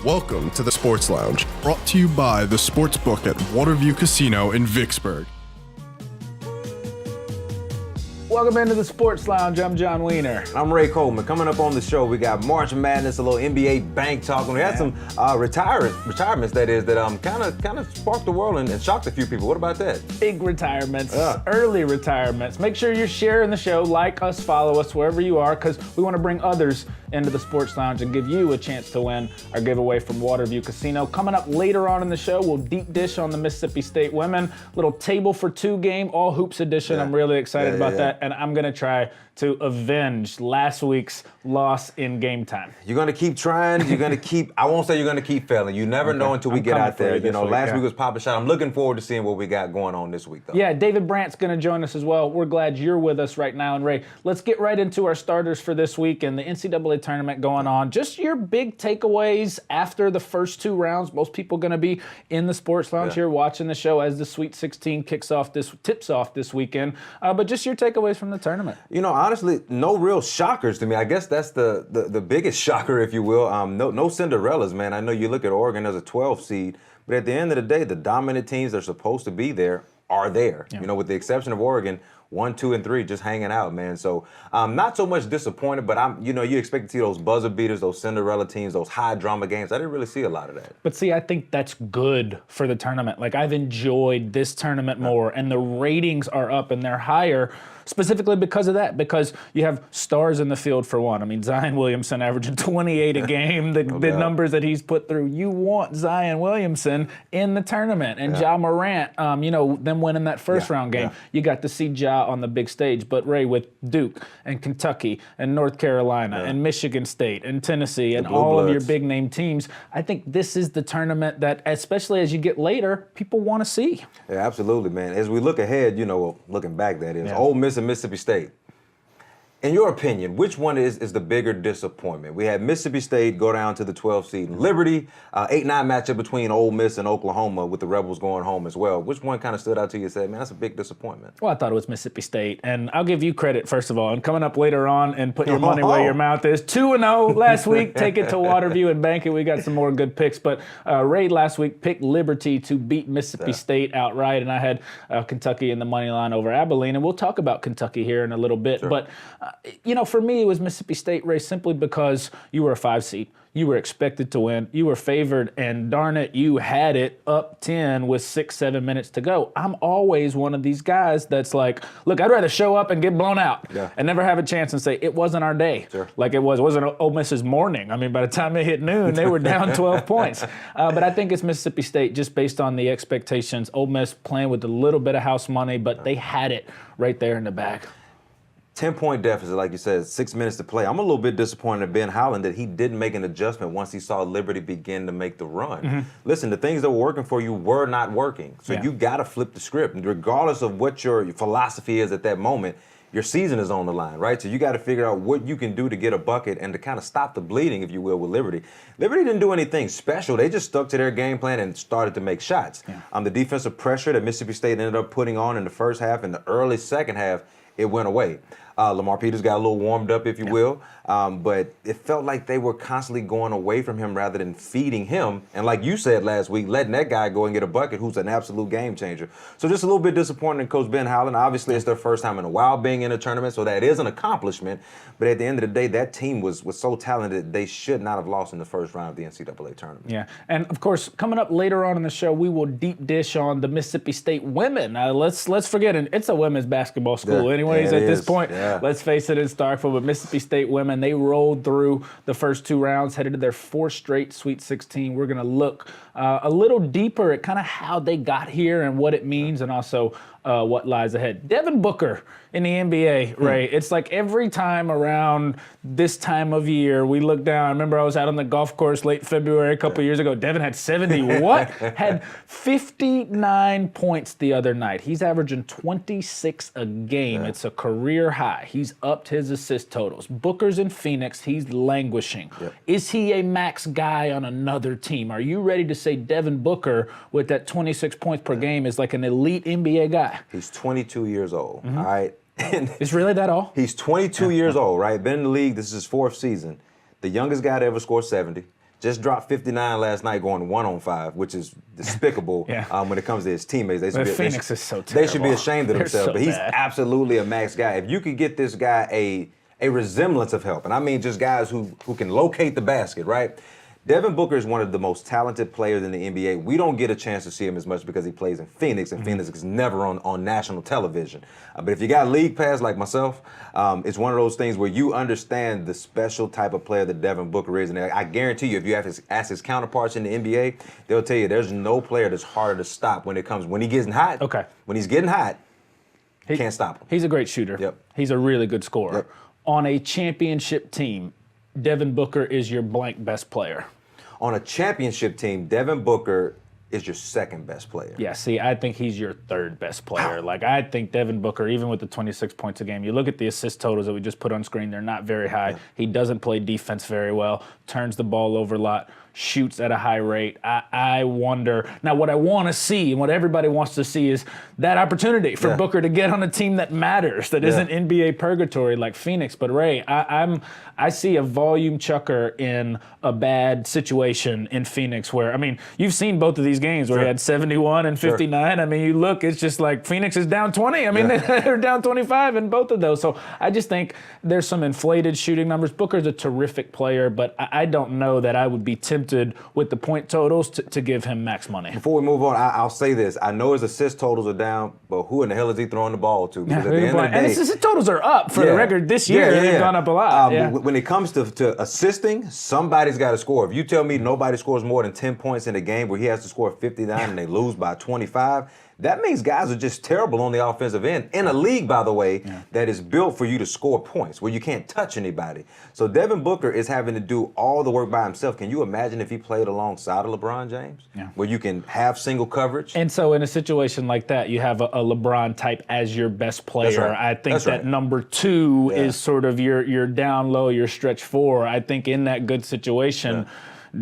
Welcome to the Sports Lounge, brought to you by the Sportsbook at Waterview Casino in Vicksburg. Welcome into the Sports Lounge. I'm John Wiener. I'm Ray Coleman. Coming up on the show, we got March Madness, a little NBA bank talk. We had some retirements, that kind of sparked the world and shocked a few people. What about that? Big retirements, early retirements. Make sure you're sharing the show, like us, follow us wherever you are, because we want to bring others into the Sports Lounge and give you a chance to win our giveaway from Waterview Casino. Coming up later on in the show, we'll deep dish on the Mississippi State women. Little table for two game, all hoops edition. Yeah. I'm really excited about that. And I'm going to try to avenge last week's loss in game time. You're going to keep trying. You're going to keep, I won't say you're going to keep failing. You never know until we get out there. You know, last week was Papa Shot. I'm looking forward to seeing what we got going on this week, though. Yeah, David Brandt's going to join us as well. We're glad you're with us right now. And Ray, let's get right into our starters for this week and the NCAA tournament going on. Just your big takeaways after the first two rounds. Most people going to be in the Sports Lounge here watching the show as the Sweet 16 tips off this weekend. But just your takeaways from the tournament. You know, honestly, no real shockers to me. I guess that's the biggest shocker, if you will. No Cinderellas, man. I know you look at Oregon as a 12 seed, but at the end of the day, the dominant teams that are supposed to be there are there. Yeah. You know, with the exception of Oregon, 1, 2, and 3 just hanging out, man. So not so much disappointed, but you expect to see those buzzer beaters, those Cinderella teams, those high drama games. I didn't really see a lot of that. But see, I think that's good for the tournament. Like, I've enjoyed this tournament more, and the ratings are up and they're higher. Specifically because of that, because you have stars in the field for one. I mean, Zion Williamson averaging 28 a game, the numbers that he's put through. You want Zion Williamson in the tournament. And Ja Morant, them winning that first round game. You got to see Ja on the big stage. But Ray, with Duke and Kentucky and North Carolina and Michigan State and Tennessee and all of your big name teams, I think this is the tournament that, especially as you get later, people want to see. Yeah, absolutely, man. As we look ahead, looking back, that is, Ole Miss and Mississippi State. In your opinion, which one is the bigger disappointment? We had Mississippi State go down to the 12th seed. Liberty, 8-9 matchup between Ole Miss and Oklahoma with the Rebels going home as well. Which one kind of stood out to you and said, man, that's a big disappointment? Well, I thought it was Mississippi State. And I'll give you credit, first of all. And coming up later on and put your money where your mouth is. 2-0 last week. Take it to Waterview and bank it. We got some more good picks. But Ray last week picked Liberty to beat Mississippi State outright. And I had Kentucky in the money line over Abilene. And we'll talk about Kentucky here in a little bit. Sure. But, for me, it was Mississippi State, Ray, simply because you were a 5 seed. You were expected to win. You were favored, and darn it, you had it up 10 with 6-7 minutes to go. I'm always one of these guys that's like, look, I'd rather show up and get blown out and never have a chance and say, it wasn't our day. Sure. Like it wasn't Ole Miss's morning. I mean, by the time it hit noon, they were down 12 points. But I think it's Mississippi State just based on the expectations. Ole Miss playing with a little bit of house money, but they had it right there in the bag. 10-point deficit, like you said, 6 minutes to play. I'm a little bit disappointed in Ben Howland that he didn't make an adjustment once he saw Liberty begin to make the run. Mm-hmm. Listen, the things that were working for you were not working. So you got to flip the script. And regardless of what your philosophy is at that moment, your season is on the line, right? So you got to figure out what you can do to get a bucket and to kind of stop the bleeding, if you will, with Liberty. Liberty didn't do anything special. They just stuck to their game plan and started to make shots. Yeah. The defensive pressure that Mississippi State ended up putting on in the first half and the early second half, it went away. Lamar Peters got a little warmed up, if you will, but it felt like they were constantly going away from him rather than feeding him. And like you said last week, letting that guy go and get a bucket, who's an absolute game changer. So just a little bit disappointing in Coach Ben Howland. Obviously, it's their first time in a while being in a tournament, so that is an accomplishment. But at the end of the day, that team was so talented, they should not have lost in the first round of the NCAA tournament. Yeah, and of course, coming up later on in the show, we will deep dish on the Mississippi State women. Let's forget it. It's a women's basketball school anyways at this point. Yeah. Let's face it, it's Starkville, but Mississippi State women, they rolled through the first two rounds, headed to their 4th straight Sweet 16. We're going to look a little deeper at kind of how they got here and what it means, and also what lies ahead. Devin Booker in the NBA, Ray. It's like every time around this time of year, we look down. I remember I was out on the golf course late February a couple years ago. Devin had 70. What? Had 59 points the other night. He's averaging 26 a game. It's a career high. He's upped his assist totals. Booker's in Phoenix. He's languishing. Is he a max guy on another team? Are you ready to say Devin Booker with that 26 points per game is like an elite NBA guy? He's 22 years old, all right? And it's really that all? He's 22 years old, right? Been in the league. This is his 4th season. The youngest guy to ever score 70. just dropped 59 last night going 1-on-5, which is despicable when it comes to his teammates. Phoenix is so terrible. They should be ashamed of themselves, so but he's bad. absolutely a max guy. If you could get this guy a resemblance of help, and I mean just guys who can locate the basket, right? Devin Booker is one of the most talented players in the NBA. We don't get a chance to see him as much because he plays in Phoenix, and Phoenix is never on national television. But if you got league pass like myself, it's one of those things where you understand the special type of player that Devin Booker is. And I guarantee you, if you ask his counterparts in the NBA, they'll tell you there's no player that's harder to stop when he gets hot. Okay. When he's getting hot, he can't stop him. He's a great shooter. Yep. He's a really good scorer. Yep. On a championship team, Devin Booker is your blank best player. On a championship team, Devin Booker is your second best player. Yeah, see, I think he's your third best player. Like, I think Devin Booker, even with the 26 points a game, you look at the assist totals that we just put on screen, they're not very high. He doesn't play defense very well, turns the ball over a lot, shoots at a high rate. I wonder. Now, what I want to see and what everybody wants to see is that opportunity for Booker to get on a team that matters, that isn't NBA purgatory like Phoenix. But, Ray, I see a volume chucker in a bad situation in Phoenix where, I mean, you've seen both of these games where he had 71 and 59. I mean, you look, it's just like Phoenix is down 20. I mean, they're down 25 in both of those. So I just think there's some inflated shooting numbers. Booker's a terrific player, but I don't know that I would be tempted with the point totals to give him max money. Before we move on, I'll say this. I know his assist totals are down, but who in the hell is he throwing the ball to? Because at the end of the day, and his assist totals are up for the record this year. They've gone up a lot. When it comes to assisting, somebody's got to score. If you tell me nobody scores more than 10 points in a game where he has to score 59 and they lose by 25, that means guys are just terrible on the offensive end. In a league, by the way, that is built for you to score points, where you can't touch anybody. So Devin Booker is having to do all the work by himself. Can you imagine if he played alongside of LeBron James? Where you can have single coverage? And so in a situation like that, you have a LeBron type as your best player. That's right. I think that number two is sort of your down low, your stretch four. I think in that good situation,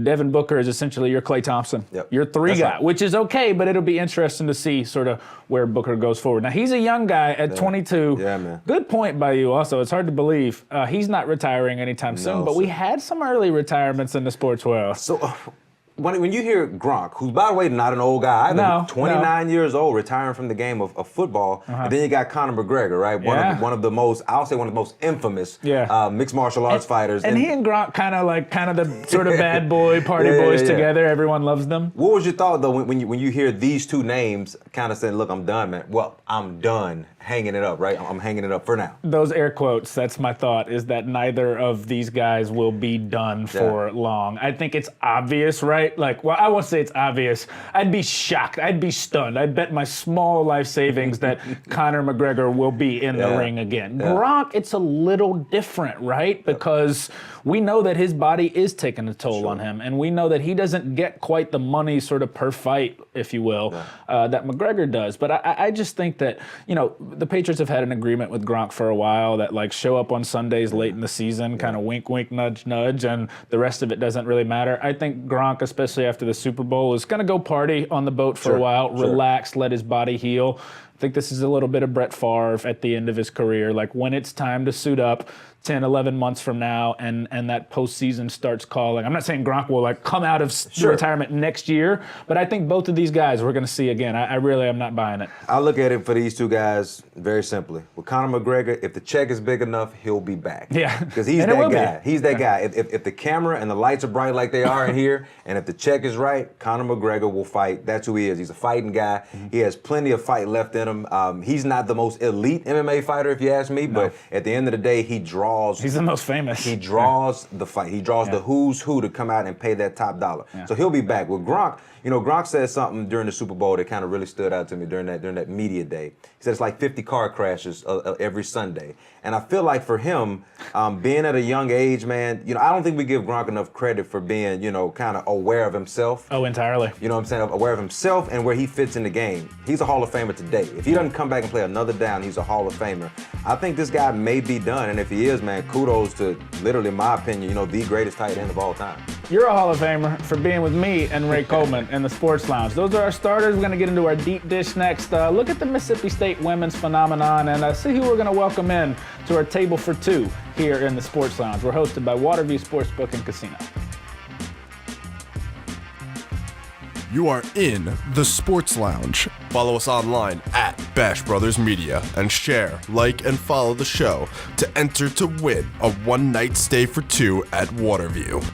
Devin Booker is essentially your Klay Thompson, your three guy, which is okay, but it'll be interesting to see sort of where Booker goes forward. Now, he's a young guy at 22. Yeah, man. Good point by you also. It's hard to believe. He's not retiring anytime soon, but we had some early retirements in the sports world. So when you hear Gronk, who's, by the way, not an old guy either, 29 years old, retiring from the game of football, and then you got Conor McGregor, right? One of the most, I'll say one of the most infamous mixed martial arts fighters. And he and Gronk kind of the sort of bad boy, party boys together. Everyone loves them. What was your thought, though, when you hear these two names kind of saying, look, I'm done, man. Well, I'm done hanging it up, right? I'm hanging it up for now. Those air quotes, that's my thought, is that neither of these guys will be done for long. I think it's obvious, right? Like, well, I won't say it's obvious. I'd be shocked. I'd be stunned. I'd bet my small life savings that Conor McGregor will be in the ring again. Gronk, it's a little different, right? Because we know that his body is taking a toll on him, and we know that he doesn't get quite the money sort of per fight, if you will, that McGregor does. But I just think that, you know, the Patriots have had an agreement with Gronk for a while that, like, show up on Sundays late in the season, kind of wink, wink, nudge, nudge, and the rest of it doesn't really matter. I think Gronk, especially after the Super Bowl, is going to go party on the boat for a while, relax, let his body heal. I think this is a little bit of Brett Favre at the end of his career. Like, when it's time to suit up 10, 11 months from now and that postseason starts calling. I'm not saying Gronk will, like, come out of retirement next year, but I think both of these guys we're going to see again. I really am not buying it. I look at it for these two guys very simply. With Conor McGregor, if the check is big enough, he'll be back. Yeah. Because he's that guy. He's that guy. If the camera and the lights are bright like they are in here, and if the check is right, Conor McGregor will fight. That's who he is. He's a fighting guy. He has plenty of fight left in him. He's not the most elite MMA fighter, if you ask me, but at the end of the day, he draws. He's the most famous. He draws the fight. He draws the who's who to come out and pay that top dollar. So he'll be back. With Gronk, you know, Gronk said something during the Super Bowl that kind of really stood out to me during that media day. He said it's like 50 car crashes every Sunday. And I feel like for him, being at a young age, man, you know, I don't think we give Gronk enough credit for being, you know, kind of aware of himself. Oh, entirely. You know what I'm saying? Aware of himself and where he fits in the game. He's a Hall of Famer today. If he doesn't come back and play another down, he's a Hall of Famer. I think this guy may be done. And if he is, man, kudos to, literally, in my opinion, you know, the greatest tight end of all time. You're a Hall of Famer for being with me and Ray Coleman in the Sports Lounge. Those are our starters. We're going to get into our deep dish next. Look at the Mississippi State women's phenomenon and see who we're going to welcome in to our table for two here in the Sports Lounge. We're hosted by Waterview Sportsbook and Casino. You are in the Sports Lounge. Follow us online at Bash Brothers Media and share, like, and follow the show to enter to win a one-night stay for two at Waterview.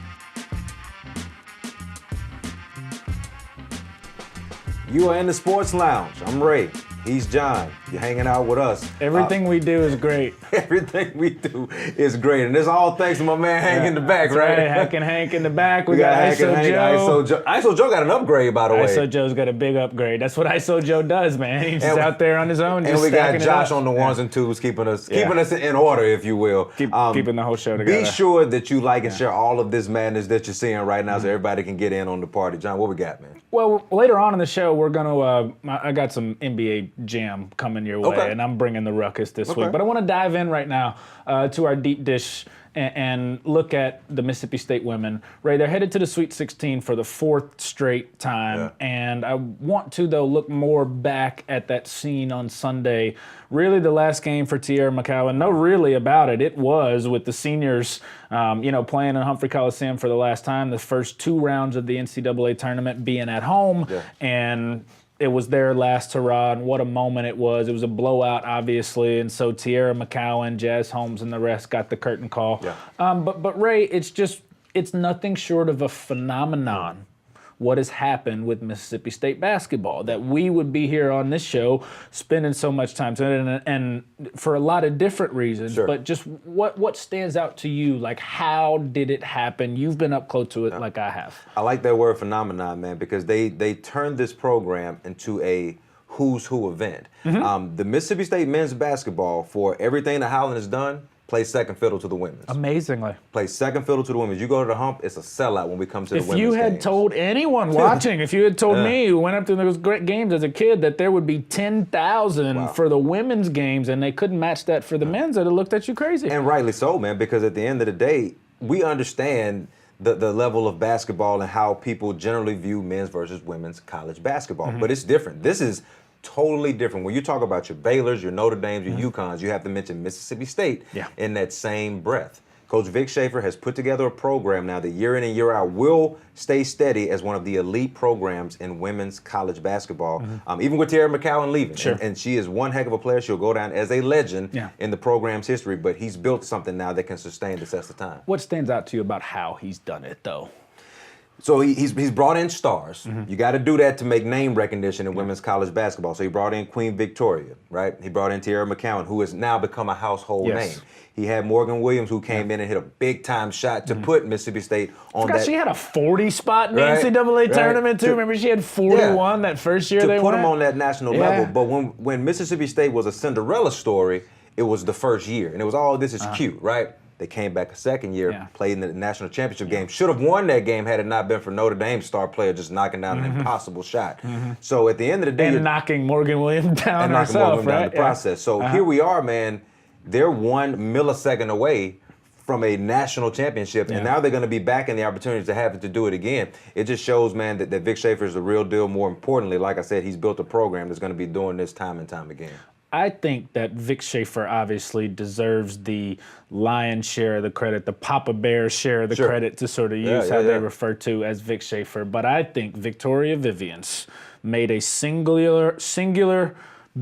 You are in the Sports Lounge. I'm Ray. He's John. You're hanging out with us. Everything we do is great. Everything we do is great. And it's all thanks to my man Hank in the back, right? Hank and Hank in the back. We got ISO Joe. ISO Joe got an upgrade, by the way. ISO Joe's got a big upgrade. That's what ISO Joe does, man. He's just out there on his own. And just we got Josh on the ones and twos, keeping us in order, if you will. Keeping the whole show together. Be sure that you like and share all of this madness that you're seeing right now so everybody can get in on the party. John, what we got, man? Well, later on in the show, we're going to, I got some NBA jam coming your way, and I'm bringing the ruckus this week. But I want to dive in right now to our deep dish and look at the Mississippi State women. Ray, they're headed to the Sweet 16 for the 4th straight time. And I want to, though, look more back at that scene on Sunday. Really the last game for Tierra McCowan. No really about it. It was with the seniors, playing in Humphrey Coliseum for the last time. The first 2 rounds of the NCAA tournament being at home. And it was their last hurrah, and what a moment it was. It was a blowout, obviously, and so Tierra McCowan, Jazz Holmes, and the rest got the curtain call. But Ray, it's nothing short of a phenomenon what has happened with Mississippi State basketball, that we would be here on this show spending so much time and for a lot of different reasons. But just what stands out to you? Like, how did it happen? You've been up close to it like I have. I like that word phenomenon, man, because they turned this program into a who's who event. The Mississippi State men's basketball, for everything that Howland has done, plays second fiddle to the women's. Amazingly. Plays second fiddle to the women's. You go to the hump, it's a sellout when we come to the women's If you had told anyone watching, if you had told me who went up to those great games as a kid that there would be 10,000 for the women's games and they couldn't match that for the men's, I'd have looked at you crazy. And rightly so, man, because at the end of the day, we understand the level of basketball and how people generally view men's versus women's college basketball. But it's different. This is totally different. When you talk about your Baylors, your Notre Dames, your UConns, you have to mention Mississippi State in that same breath. Coach Vic Schaefer has put together a program now that year in and year out will stay steady as one of the elite programs in women's college basketball, even with Tierra McCowan leaving. And she is one heck of a player. She'll go down as a legend in the program's history, but he's built something now that can sustain the test of time. What stands out to you about how he's done it, though? So he's brought in stars. You got to do that to make name recognition in women's college basketball. So he brought in Queen Victoria, right? He brought in Tierra McCowan, who has now become a household name. He had Morgan Williams, who came in and hit a big-time shot to put Mississippi State on that. She had a 40 spot in the NCAA tournament, too. Remember, she had 41 that first year they went? To put them on that national level. But when Mississippi State was a Cinderella story, it was the first year. And it was, this is cute, right? They came back a second year, played in the national championship game. Should have won that game had it not been for Notre Dame's star player just knocking down an impossible shot. So at the end of the day, and knocking Morgan Williams down herself, down in the process. So here we are, man. They're 1 millisecond away from a national championship, and now they're going to be back in the opportunity to have it to do it again. It just shows, man, that Vic Schaefer is the real deal. More importantly, like I said, he's built a program that's going to be doing this time and time again. I think that Vic Schaefer obviously deserves the lion's share of the credit, the Papa Bear share of the credit, to sort of use how they refer to as Vic Schaefer. But I think Victoria Vivians made a singular,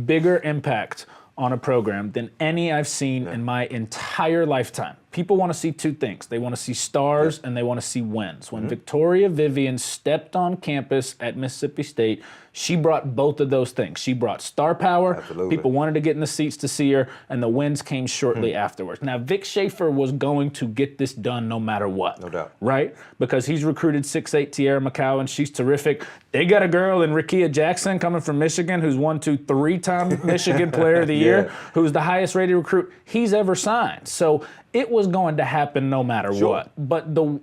bigger impact on a program than any I've seen in my entire lifetime. People want to see 2 things. They want to see stars and they want to see wins. When Victoria Vivian stepped on campus at Mississippi State, she brought both of those things. She brought star power. Absolutely. People wanted to get in the seats to see her, and the wins came shortly afterwards. Now, Vic Schaefer was going to get this done no matter what. No doubt. Right? Because he's recruited 6'8" Tierra McCowan. She's terrific. They got a girl in Rickea Jackson coming from Michigan who's 3-time Michigan Player of the Year, who's the highest rated recruit he's ever signed. So it was going to happen no matter what. But the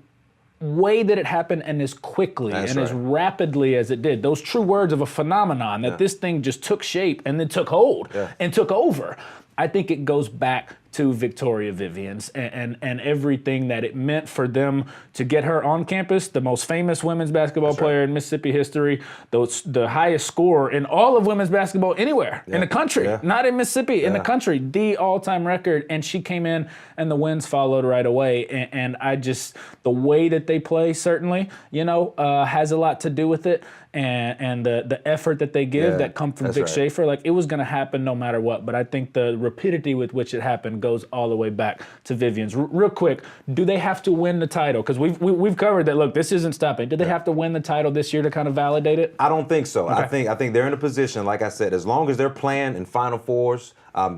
way that it happened and as quickly as rapidly as it did, those true words of a phenomenon, that this thing just took shape and then took hold and took over, I think it goes back to Victoria Vivians and everything that it meant for them to get her on campus, the most famous women's basketball player in Mississippi history, the highest scorer in all of women's basketball anywhere in the country, not in Mississippi, in the country, the all-time record. And she came in and the wins followed right away. And I just, the way that they play certainly, has a lot to do with it. And the effort that they give that come from Vic Schaefer, like it was going to happen no matter what. But I think the rapidity with which it happened goes all the way back to Vivian's. Real quick, do they have to win the title? Because we've covered that. Look, this isn't stopping. Do they have to win the title this year to kind of validate it? I don't think so. Okay. I think they're in a position, like I said, as long as they're playing in Final Fours,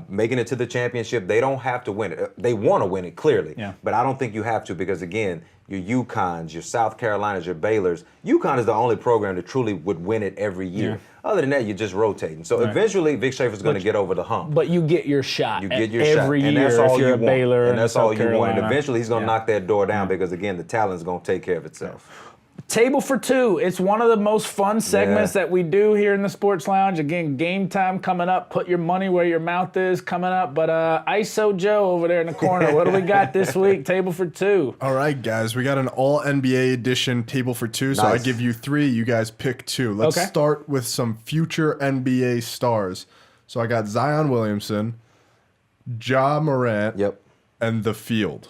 making it to the championship, they don't have to win it. They want to win it, clearly. Yeah. But I don't think you have to because, again, your UConns, your South Carolinas, your Baylors. UConn is the only program that truly would win it every year. Yeah. Other than that, you're just rotating. So eventually, Vic Schaefer's going to get over the hump. But you get your shot. You get your every shot, year. And that's all if you're you a want. Baylor and that's all you want. And eventually, he's going to knock that door down because, again, the talent's going to take care of itself. Table for two. It's one of the most fun segments that we do here in the Sports Lounge. Again, game time coming up. Put your money where your mouth is coming up. But ISO Joe over there in the corner, what do we got this week? Table for two. All right, guys. We got an all-NBA edition table for two. So I give you three. You guys pick two. Let's start with some future NBA stars. So I got Zion Williamson, Ja Morant, and The Field.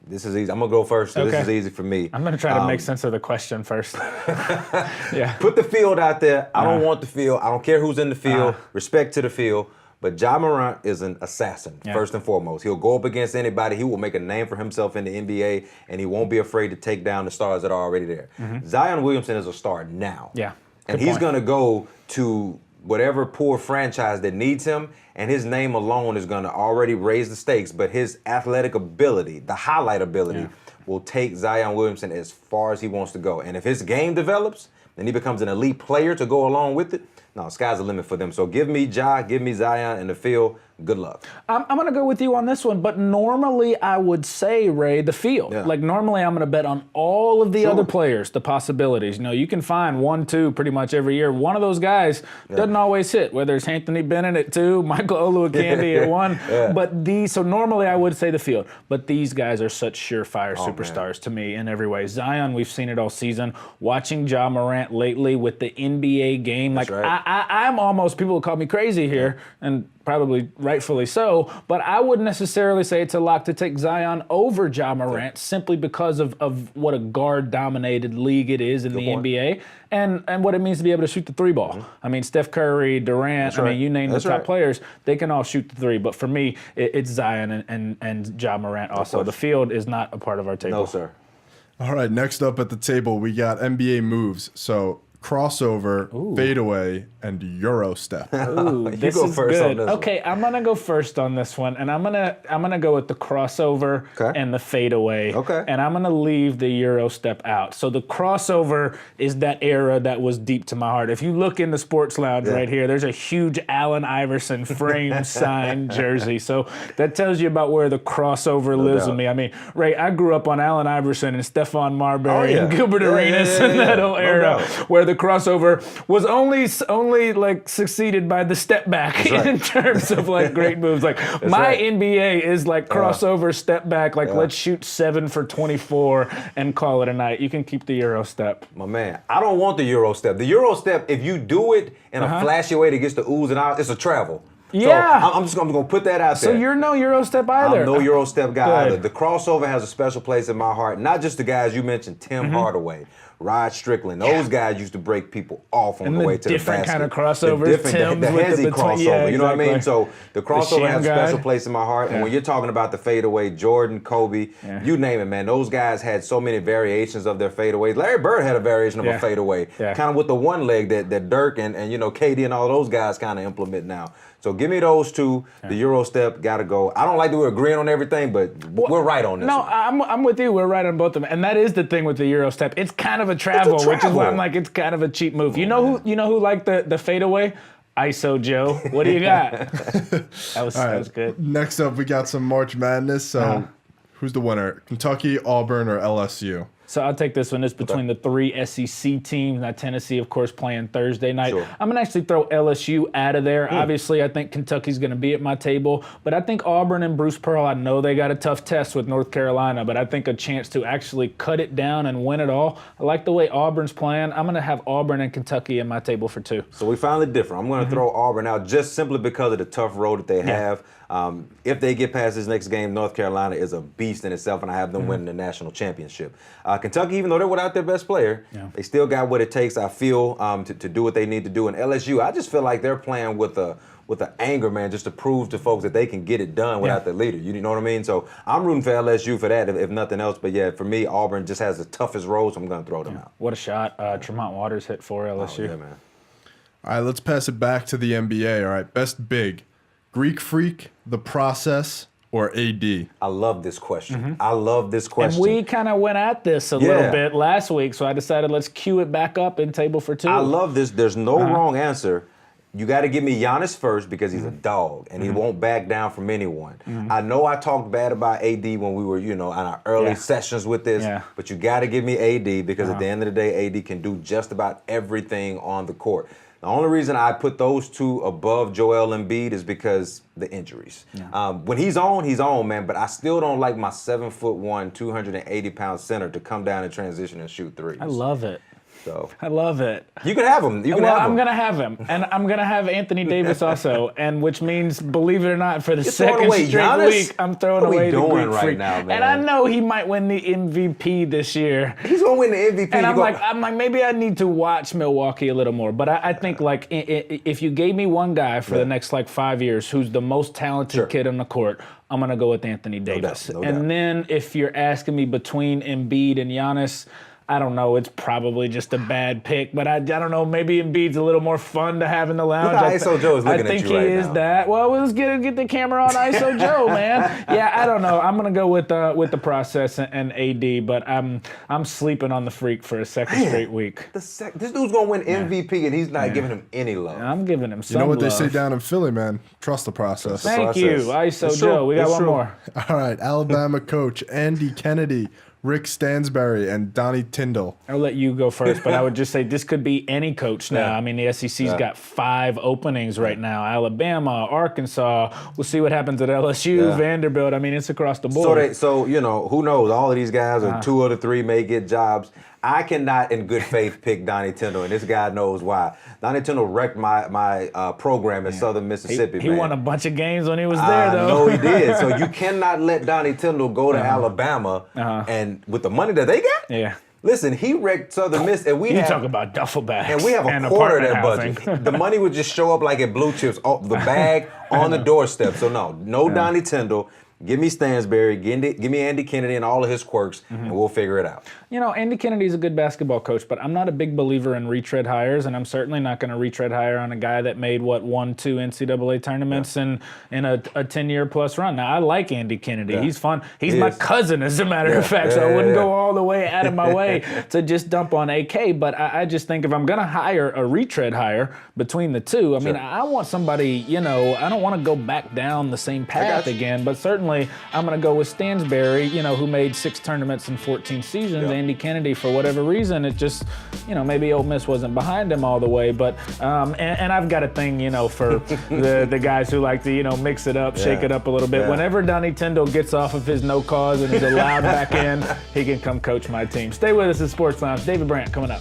This is easy. I'm going to go first. So this is easy for me. I'm going to try to make sense of the question first. Put the field out there. I don't want the field. I don't care who's in the field. Respect to the field. But Ja Morant is an assassin, first and foremost. He'll go up against anybody. He will make a name for himself in the NBA, and he won't be afraid to take down the stars that are already there. Zion Williamson is a star now. And he's going to go to whatever poor franchise that needs him, and his name alone is going to already raise the stakes, but his athletic ability, the highlight ability, will take Zion Williamson as far as he wants to go. And if his game develops, then he becomes an elite player to go along with it. No, sky's the limit for them. So give me Ja, give me Zion in the field. Good luck. I'm going to go with you on this one, but normally I would say, Ray, the field. Like normally I'm going to bet on all of the other players, the possibilities. You can find 1, 2 pretty much every year. One of those guys doesn't always hit, whether it's Anthony Bennett at 2, Michael Oluwaseyi at 1. But so normally I would say the field. But these guys are such surefire superstars to me in every way. Zion, we've seen it all season. Watching Ja Morant lately with the NBA game, I'm almost, people will call me crazy here, and probably rightfully so, but I wouldn't necessarily say it's a lock to take Zion over Ja Morant simply because of what a guard-dominated league it is in the NBA and what it means to be able to shoot the three ball. I mean, Steph Curry, Durant, you name the top players, they can all shoot the three. But for me, it's Zion and Ja Morant also. The field is not a part of our table. No, sir. All right, next up at the table, we got NBA moves. So crossover, fadeaway, and Euro step. Ooh, this is good. Okay, I'm gonna go first on this one, and I'm gonna go with the crossover and the fadeaway. And I'm gonna leave the Euro step out. So the crossover is that era that was deep to my heart. If you look in the Sports Lounge right here, there's a huge Allen Iverson frame signed jersey. So that tells you about where the crossover lives with me. I mean, Ray, I grew up on Allen Iverson and Stephon Marbury and Gilbert Arenas in that whole era where the crossover was only like succeeded by the step back in terms of like great moves. Like my NBA is like crossover, step back, like let's shoot 7 for 24 and call it a night. You can keep the Euro step. My man, I don't want the Euro step. The Euro step, if you do it in a flashy way that gets the oohs and ahs, it's a travel. Yeah. So I'm going to put that out there. So you're no Euro step either. I'm no Euro step guy either. The crossover has a special place in my heart. Not just the guys you mentioned, Tim Hardaway, Rod Strickland. Those guys used to break people off on the way to the basket. Different kind of crossovers. The hezzy crossover. You know what I mean? So the crossover has a special place in my heart. And when you're talking about the fadeaway, Jordan, Kobe, you name it, man. Those guys had so many variations of their fadeaways. Larry Bird had a variation of a fadeaway, kind of with the one leg that Dirk and KD and all those guys kind of implement now. So give me those two. The Euro step got to go. I don't like that we're agreeing on everything, but we're right on this one. I'm with you. We're right on both of them. And that is the thing with the Euro step. It's kind of a travel, which is why I'm like, it's kind of a cheap move. You know who liked the fadeaway? ISO Joe. What do you got? That was good. Next up, we got some March Madness. So who's the winner? Kentucky, Auburn, or LSU? So I'll take this one. It's between the three SEC teams. Now, Tennessee, of course, playing Thursday night. Sure. I'm going to actually throw LSU out of there. Obviously, I think Kentucky's going to be at my table. But I think Auburn and Bruce Pearl, I know they got a tough test with North Carolina, but I think a chance to actually cut it down and win it all. I like the way Auburn's playing. I'm going to have Auburn and Kentucky in my table for 2. So we finally differ. I'm going to throw Auburn out just simply because of the tough road that they have. If they get past this next game, North Carolina is a beast in itself, and I have them winning the national championship. Kentucky, even though they're without their best player, they still got what it takes, I feel, to do what they need to do. And LSU, I just feel like they're playing with an anger, man, just to prove to folks that they can get it done without their leader. You know what I mean? So I'm rooting for LSU for that, if nothing else. But, yeah, for me, Auburn just has the toughest road, so I'm going to throw them out. What a shot. Tremont Waters hit for LSU. Oh, yeah, man. All right, let's pass it back to the NBA. All right, best big. Greek Freak, The Process, or AD? I love this question. I love this question. And we kind of went at this a little bit last week, so I decided let's cue it back up in table for 2. I love this. There's no wrong answer. You got to give me Giannis first because he's a dog and he won't back down from anyone. I know I talked bad about AD when we were, on our early sessions with this, but you got to give me AD because at the end of the day, AD can do just about everything on the court. The only reason I put those two above Joel Embiid is because the injuries. When he's on, man, but I still don't like my 7'1", 280-pound center to come down and transition and shoot threes. I love it. So I love it. You can have him. I'm going to have him. And I'm going to have Anthony Davis also, and which means, believe it or not, for the second straight week, I'm throwing away the Greek Freak. Now, man? And I know he might win the MVP this year. He's going to win the MVP. And I'm like, maybe I need to watch Milwaukee a little more. But I think, if you gave me one guy for the next, 5 years who's the most talented kid on the court, I'm going to go with Anthony Davis. No doubt. And then if you're asking me between Embiid and Giannis, I don't know. It's probably just a bad pick, but I don't know. Maybe Embiid's a little more fun to have in the lounge. Look how ISO Joe is looking at you right now. I think he is that. Well, let's get the camera on ISO Joe, man. Yeah, I don't know. I'm gonna go with the Process and AD, but I'm sleeping on the Freak for a second straight week. This dude's gonna win MVP, and he's not giving him any love. I'm giving him some love. You know what love. they say down in Philly, man? Trust the process. Thank you, ISO Joe. We got one more. All right, Alabama coach Andy Kennedy, Rick Stansbury, and Donnie Tyndall. I'll let you go first, but I would just say this could be any coach now. I mean, the SEC's got 5 openings right now. Alabama, Arkansas. We'll see what happens at LSU, Vanderbilt. I mean, it's across the board. So who knows? All of these guys, or 2 of the 3 may get jobs. I cannot, in good faith, pick Donnie Tyndall, and this guy knows why. Donnie Tyndall wrecked my program in Southern Mississippi. He won a bunch of games when he was there, though. No, he did. So you cannot let Donnie Tyndall go to Alabama, and with the money that they got. Listen, he wrecked Southern Miss, and you talk about duffel bags, and we have a quarter of that budget. The money would just show up like at Blue Chips, the bag on the doorstep. So no Donnie Tyndall. Give me Stansbury, give me Andy Kennedy and all of his quirks, and we'll figure it out. Andy Kennedy's a good basketball coach, but I'm not a big believer in retread hires, and I'm certainly not going to retread hire on a guy that made, 1-2 NCAA tournaments in a 10-year plus run. Now, I like Andy Kennedy. He's fun. He's my cousin, as a matter of fact, so I wouldn't go all the way out of my way to just dump on AK, but I just think if I'm going to hire a retread hire between the two, I mean, I want somebody, I don't want to go back down the same path again, but certainly I'm going to go with Stansbury, who made 6 tournaments in 14 seasons. Andy Kennedy, for whatever reason, it just, maybe Ole Miss wasn't behind him all the way. But and I've got a thing, for the guys who like to, mix it up, shake it up a little bit. Whenever Donnie Tyndall gets off of his no cause and is allowed back in, he can come coach my team. Stay with us at Sports Lounge. David Brandt coming up.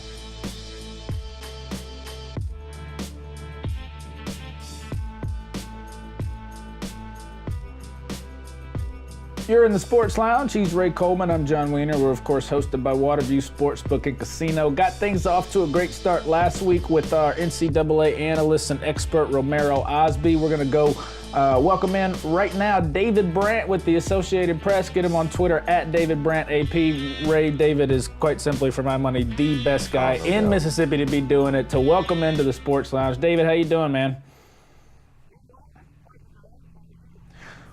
You're in the Sports Lounge. He's Ray Coleman. I'm John Wiener. We're, of course, hosted by Waterview Sportsbook and Casino. Got things off to a great start last week with our NCAA analyst and expert, Romero Osby. We're going to go welcome in right now David Brandt with the Associated Press. Get him on Twitter at David Brandt AP. Ray, David is quite simply, for my money, the best guy in Mississippi to be doing it. To welcome into the Sports Lounge. David, how you doing, man?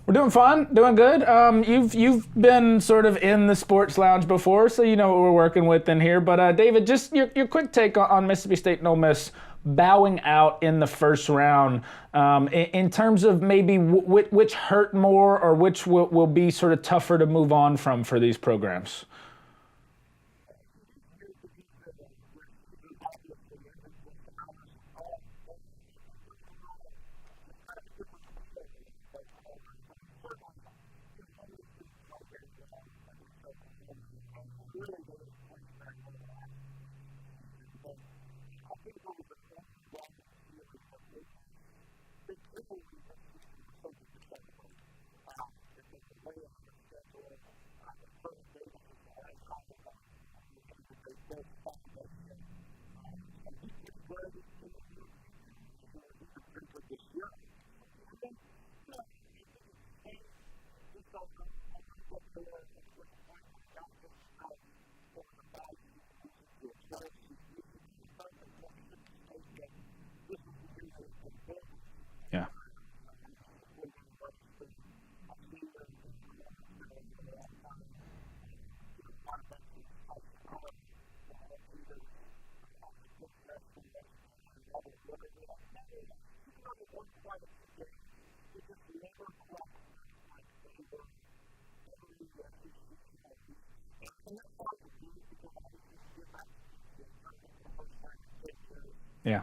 We're doing fine, doing good. You've been sort of in the Sports Lounge before, so you know what we're working with in here. But David, just your quick take on Mississippi State and Ole Miss bowing out in the first round, in terms of maybe which hurt more or which will be sort of tougher to move on from for these programs. Yeah. Yeah.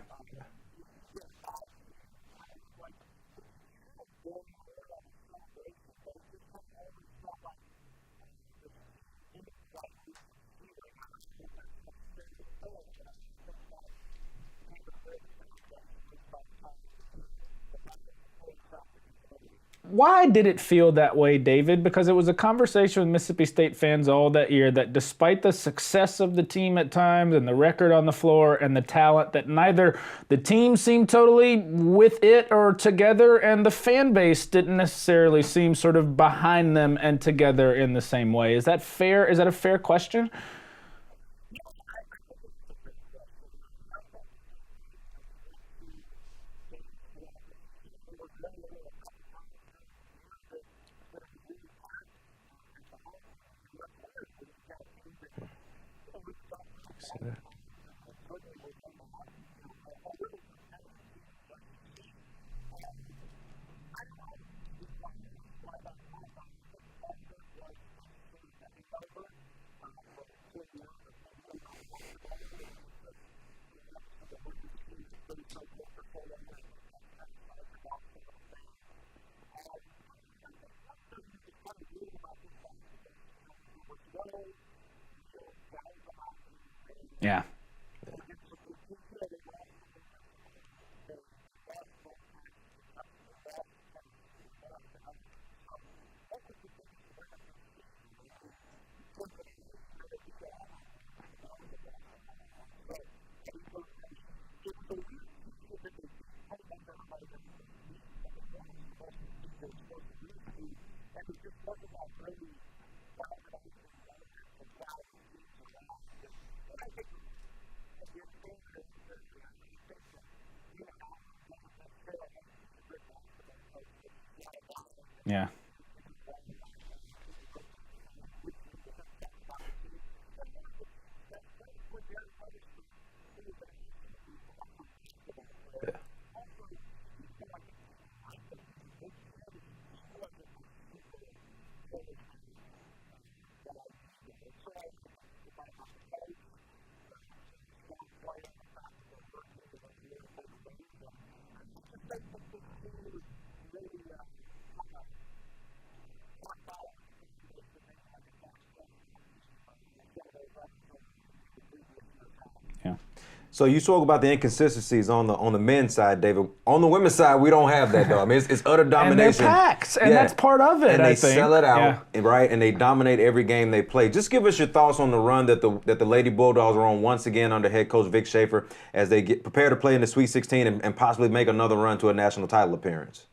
Why did it feel that way, David? Because it was a conversation with Mississippi State fans all that year that despite the success of the team at times and the record on the floor and the talent, that neither the team seemed totally with it or together, and the fan base didn't necessarily seem sort of behind them and together in the same way. Is that fair? Is that a fair question? Yeah. Yeah. Yeah. So you spoke about the inconsistencies on the men's side, David. On the women's side, we don't have that though. I mean, it's utter domination. And they're packed, and that's part of it. And they I think. sell it out, right? And they dominate every game they play. Just give us your thoughts on the run that the Lady Bulldogs are on once again under head coach Vic Schaefer as they get prepared to play in the Sweet 16 and possibly make another run to a national title appearance.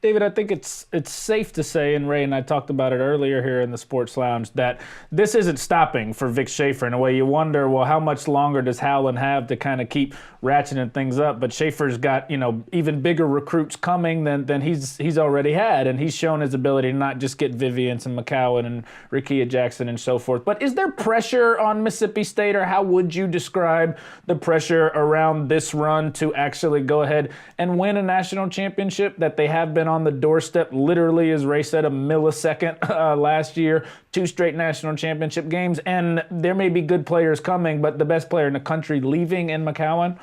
David, I think it's safe to say, and Ray and I talked about it earlier here in the Sports Lounge, that this isn't stopping for Vic Schaefer. In a way, you wonder, well, how much longer does Howland have to kind of keep ratcheting things up? But Schaefer's got, even bigger recruits coming than he's already had, and he's shown his ability to not just get Vivians and McCowan and Rickea Jackson and so forth. But is there pressure on Mississippi State, or how would you describe the pressure around this run to actually go ahead and win a national championship that they have been on the doorstep, literally, as Ray said, a millisecond last year, 2 straight national championship games, and there may be good players coming, but the best player in the country leaving in McCowan?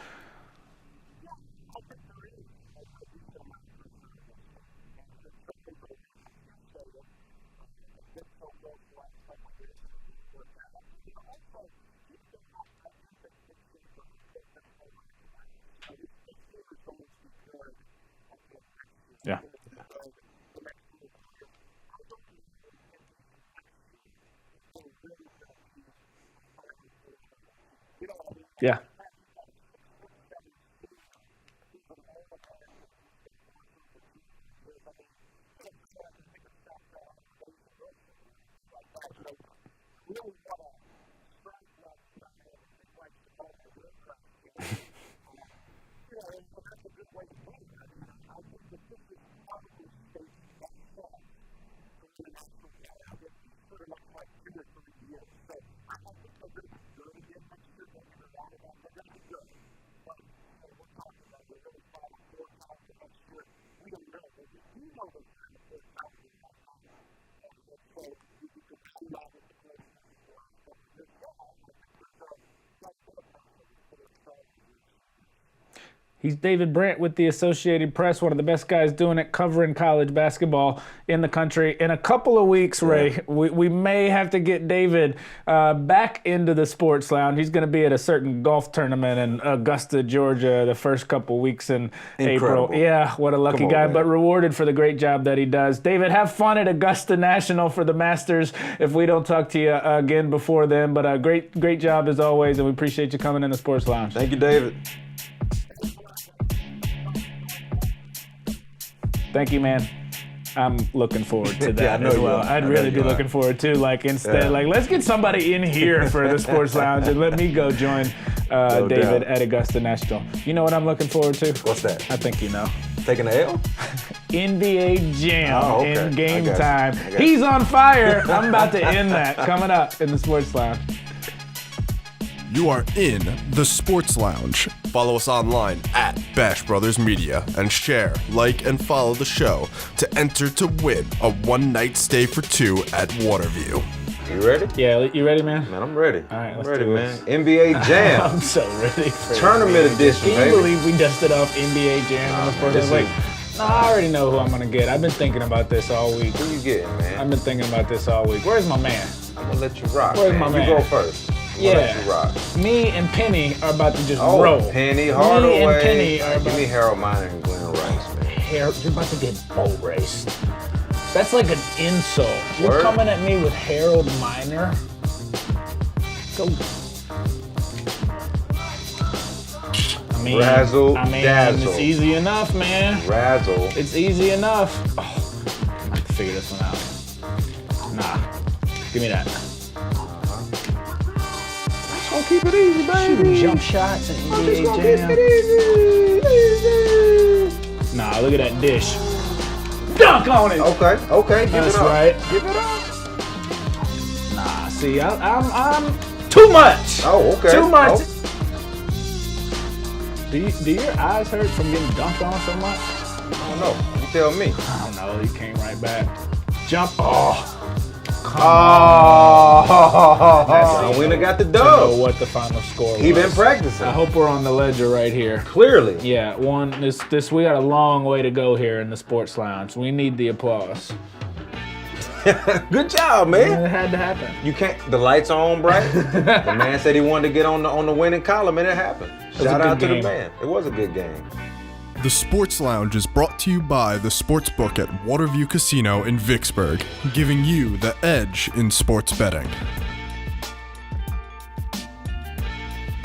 Yeah. Yeah. He's David Brandt with the Associated Press, one of the best guys doing it, covering college basketball in the country. In a couple of weeks, Ray, we may have to get David back into the Sports Lounge. He's going to be at a certain golf tournament in Augusta, Georgia, the first couple weeks in April. Yeah, what a lucky guy, but rewarded for the great job that he does. David, have fun at Augusta National for the Masters if we don't talk to you again before then. But great job as always, and we appreciate you coming in the Sports Lounge. Thank you, David. Thank you, man. I'm looking forward to that as well. I'd really be looking forward to, let's get somebody in here for the Sports Lounge and let me go join David at Augusta National. You know what I'm looking forward to? What's that? I think you know. Taking the L? NBA Jam in game time. He's on fire. I'm about to end that. Coming up in the Sports Lounge. You are in the Sports Lounge. Follow us online at Bash Brothers Media and share, like, and follow the show to enter to win a one-night stay for 2 at Waterview. You ready? Yeah, you ready, man? Man, I'm ready. All right, let's ready, do man. this. NBA Jam. I'm so ready for Tournament edition, Can you believe we dusted off NBA Jam in the first week? I already know who I'm going to get. I've been thinking about this all week. Who you getting, man? I've been thinking about this all week. Where's my man? I'm going to let you rock, Where's my man? You go first. Yeah. You rock. Me and Penny are about to just roll. Penny Hardaway. Me and Penny are about Give me Harold Miner and Glenn Rice, man. You're about to get boat raced. That's like an insult. You're Word? coming at me with Harold Miner. Go. Razzle, dazzle. It's easy enough, man. Razzle. It's easy enough. Oh, I'm gonna have to figure this one out. Nah, give me that. Gonna keep it easy, baby. Shooting jump shots and NBA gonna Jam. keep it easy. Nah, look at that dish. Dunk on it. Okay. Give That's it up. right. Give it up. Nah, see, I'm too much. Oh, okay. Too much. Oh. Do your eyes hurt from getting dunked on so much? I don't know. You tell me. I don't know. He came right back. Jump. Oh. Wiener got the Know dub. what the final score was. He been practicing. I hope we're on the ledger right here. Clearly. Yeah, this we got a long way to go here in the Sports Lounge. We need the applause. Good job, man. It had to happen. You can't. The lights are on bright. The man said he wanted to get on the winning column, and it happened. Shout out to the man. It was a good game. The Sports Lounge is brought to you by the Sportsbook at Waterview Casino in Vicksburg, giving you the edge in sports betting.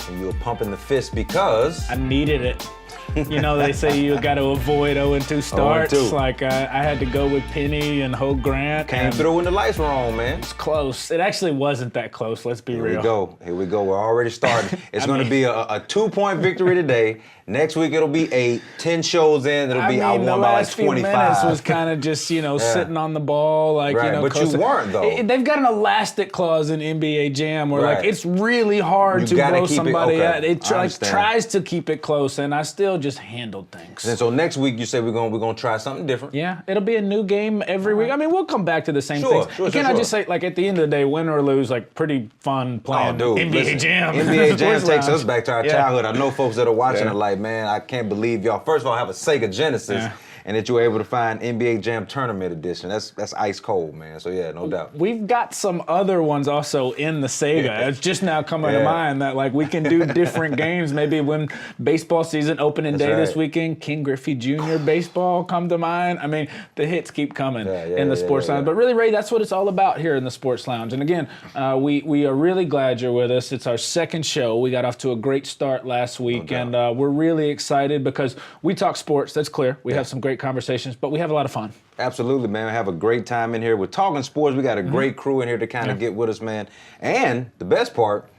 And you were pumping the fist because I needed it. You know, they say you got to avoid 0-2 starts. 0-2. Like I had to go with Penny and Hogue Grant. Came through when the lights were on, man. It's close. It actually wasn't that close. Let's be real. Here we go. We're already started. It's going to be a 2-point victory today. Next week it'll be 8. 10 shows in, it'll be I won by like 25. The last few minutes was kind of just, sitting on the ball, like, right. But you weren't, though. They've got an elastic clause in NBA Jam where, like, it's really hard to blow somebody out. It tries to keep it close, and I still just handled things. And so next week you say we're gonna try something different. Yeah, it'll be a new game every week. I mean, we'll come back to the same things. I just say, like, at the end of the day, win or lose, like, pretty fun playing NBA Jam. NBA Jam takes us back to our childhood. I know folks that are watching are like, man, I can't believe y'all. First of all, have a Sega Genesis. And that you were able to find NBA Jam Tournament Edition. That's ice cold, man. So, yeah, no doubt. We've got some other ones also in the Sega. It's just now coming to mind that, like, we can do different games. Maybe when baseball season opening day this weekend, King Griffey Jr. baseball come to mind. I mean, the hits keep coming in the Sports Lounge. But really, Ray, that's what it's all about here in the Sports Lounge. And again, we are really glad you're with us. It's our second show. We got off to a great start last week, and we're really excited because we talk sports. That's clear. We have some great conversations, but we have a lot of fun. Absolutely, man. We have a great time in here. We're talking sports. We got a great crew in here to kind of get with us, man. And the best part,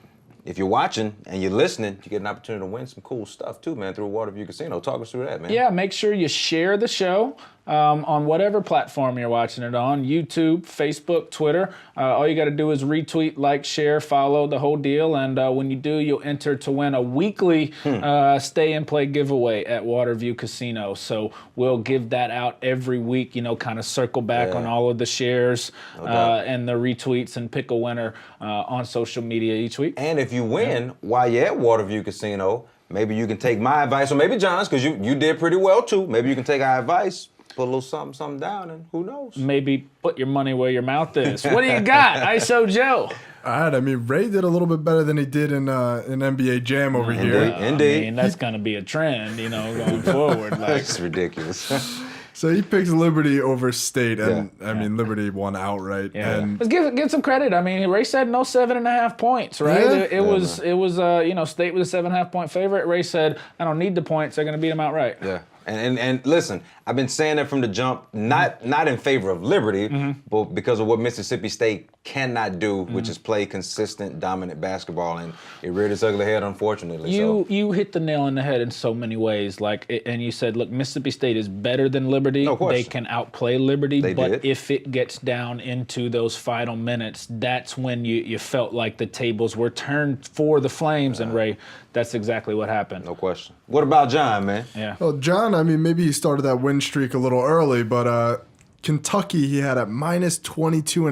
if you're watching and you're listening, you get an opportunity to win some cool stuff too, man, through Waterview Casino. Talk us through that, man. Yeah, make sure you share the show on whatever platform you're watching it on, YouTube, Facebook, Twitter. All you got to do is retweet, like, share, follow, the whole deal. And when you do, you'll enter to win a weekly stay and play giveaway at Waterview Casino. So we'll give that out every week, kind of circle back on all of the shares and the retweets and pick a winner on social media each week. And if you win while you're at Waterview Casino, maybe you can take my advice, or maybe John's, because you did pretty well too. Maybe you can take our advice, put a little something down, and who knows? Maybe put your money where your mouth is. What do you got, ISO Joe? All right, I mean, Ray did a little bit better than he did in NBA Jam over here. Indeed. I mean, that's going to be a trend, going forward. That's ridiculous. So he picks Liberty over State, and I mean, Liberty won outright. Yeah. And let's give some credit. I mean, Ray said no 7.5 points, right? Yeah. It was State was a 7.5 point favorite. Ray said, I don't need the points. They're going to beat them outright. Yeah. And listen, I've been saying that from the jump, not in favor of Liberty, but because of what Mississippi State cannot do, which is play consistent, dominant basketball, and it reared its ugly head, unfortunately. You hit the nail on the head in so many ways, and you said, look, Mississippi State is better than Liberty. No question. They can outplay Liberty, but if it gets down into those final minutes, that's when you felt like the tables were turned for the Flames, and Ray, that's exactly what happened. No question. What about John, man? Yeah. Well, John, I mean, maybe he started that win streak a little early, but Kentucky he had at minus 22.5.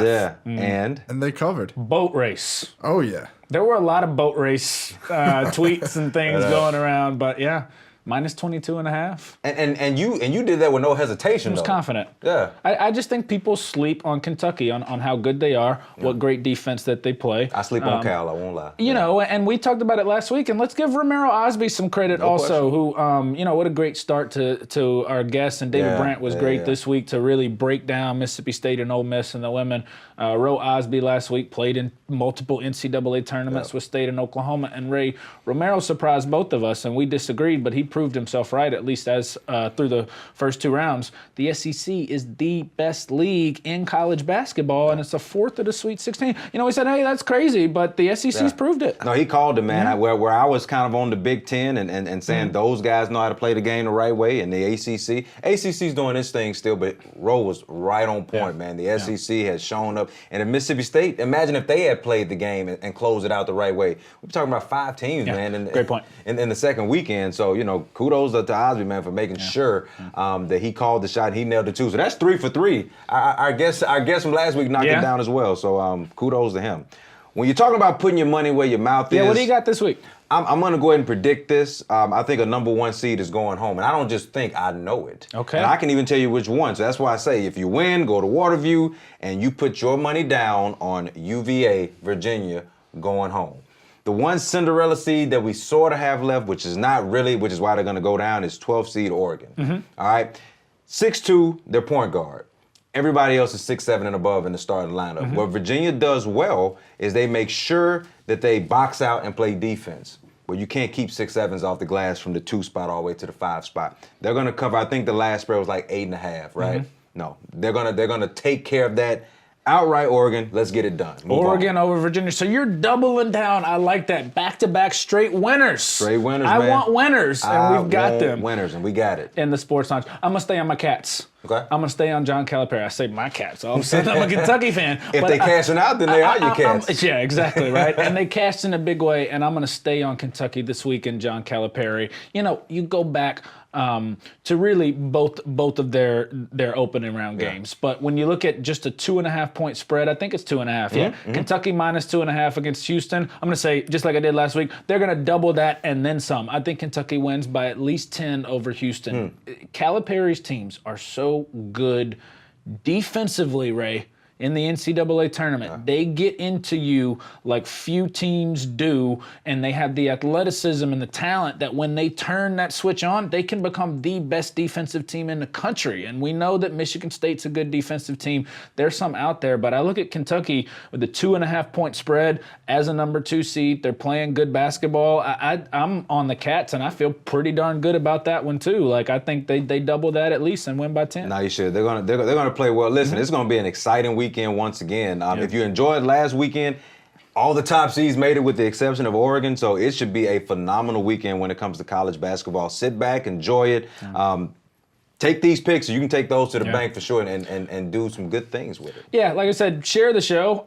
Yeah, and they covered. Boat race. Oh, yeah. There were a lot of boat race tweets and things going around, but yeah. Minus 22.5. And you did that with no hesitation. I was confident. Yeah. I just think people sleep on Kentucky on how good they are, what great defense that they play. I sleep on Cal, I won't lie. And we talked about it last week, and let's give Romero Osby some credit who, what a great start to our guests, and David Brandt was great this week to really break down Mississippi State and Ole Miss and the women. Ro Osby last week played in multiple NCAA tournaments with State and Oklahoma, and Ray Romero surprised both of us, and we disagreed, but he proved himself right, at least as through the first 2 rounds. The SEC is the best league in college basketball, and it's a fourth of the Sweet 16. We said, hey, that's crazy, but the SEC's proved it. No, he called it, man. Where I was kind of on the Big Ten and saying those guys know how to play the game the right way, and the ACC's doing this thing still, but Ro was right on point, man. The SEC has shown up. And in Mississippi State, imagine if they had played the game and closed it out the right way. We're talking about 5 teams, man. Great point. In the second weekend. So, kudos to Osby, man, for making sure that he called the shot and he nailed it too. So that's 3 for 3. Our guest from last week knocked it down as well. So kudos to him. When you're talking about putting your money where your mouth is. Yeah, what do you got this week? I'm going to go ahead and predict this. I think a number 1 seed is going home. And I don't just think, I know it. Okay. And I can even tell you which one. So that's why I say if you win, go to Waterview, and you put your money down on UVA, Virginia, going home. The one Cinderella seed that we sort of have left, which is not really, which is why they're going to go down, is 12th seed Oregon. All right. 6'2", their point guard. Everybody else is 6'7" and above in the starting lineup. What Virginia does well is they make sure that they box out and play defense. Well, you can't keep 6-7s off the glass from the 2 spot all the way to the 5 spot. They're going to cover, I think the last spread was like 8.5, right? No, they're gonna take care of that. Outright Oregon, let's get it done. Oregon over Virginia. So you're doubling down. I like that. Back-to-back straight winners. Straight winners, I man. want winners, and we've got them. Winners, and we got it. In the sports lounge. I'm going to stay on my Cats. Okay. I'm going to stay on John Calipari. I say my Cats. All of a sudden, I'm a Kentucky fan. If they cashing out, then they are your Cats. Yeah, exactly, right? And they cashed in a big way, and I'm going to stay on Kentucky this week and John Calipari. You know, you go back to really both of their opening round games. But when you look at just a 2.5 point spread, I think it's 2.5. Yeah, Kentucky minus 2.5 against Houston. I'm going to say, just like I did last week, they're going to double that and then some. I think Kentucky wins by at least 10 over Houston. Calipari's teams are so good defensively, Ray. In the NCAA tournament, they get into you like few teams do, and they have the athleticism and the talent that when they turn that switch on, they can become the best defensive team in the country. And we know that Michigan State's a good defensive team. There's some out there, but I look at Kentucky with the 2.5 point spread as a number 2 seed. They're playing good basketball. I'm on the Cats, and I feel pretty darn good about that one too. Like I think they double that at least and win by 10. No, you should. They're gonna play well. Listen, it's gonna be an exciting weekend once again. If you enjoyed last weekend, all the top seeds made it with the exception of Oregon, so it should be a phenomenal weekend when it comes to college basketball. Sit back, enjoy it. Take these picks. You can take those to the bank for sure and do some good things with it. Yeah, like I said, share the show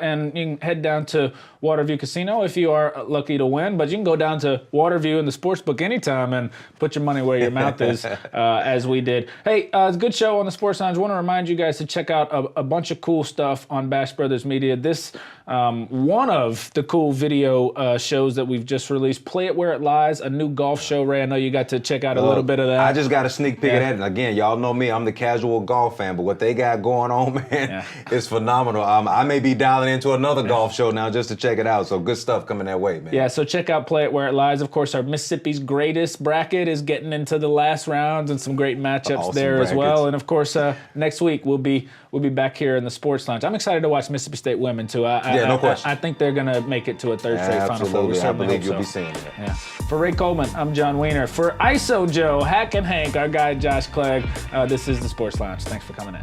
and you can head down to Waterview Casino if you are lucky to win. But you can go down to Waterview in the sportsbook anytime and put your money where your mouth is, as we did. Hey, it's a good show on the Sports Lounge. I want to remind you guys to check out a bunch of cool stuff on Bash Brothers Media. This one of the cool video shows that we've just released, Play It Where It Lies, a new golf show. Ray, I know you got to check out a little bit of that. I just got a sneak peek of that. And again, y'all know me, I'm the casual golf fan, but what they got going on, man, is phenomenal. I may be dialing into another golf show now just to check it out. So good stuff coming that way, man. Yeah, so check out Play It Where It Lies. Of course, our Mississippi's Greatest bracket is getting into the last rounds and some great matchups Awesome there brackets. as well. And of course, next week we'll be back here in the Sports Lounge. I'm excited to watch Mississippi State women too. No question. I think they're going to make it to a third straight Final Four. Absolutely, I believe you'll be seeing that. Yeah. For Ray Coleman, I'm John Wiener. For ISO Joe, Hack and Hank, our guy Josh Clegg, this is the Sports Lounge. Thanks for coming in.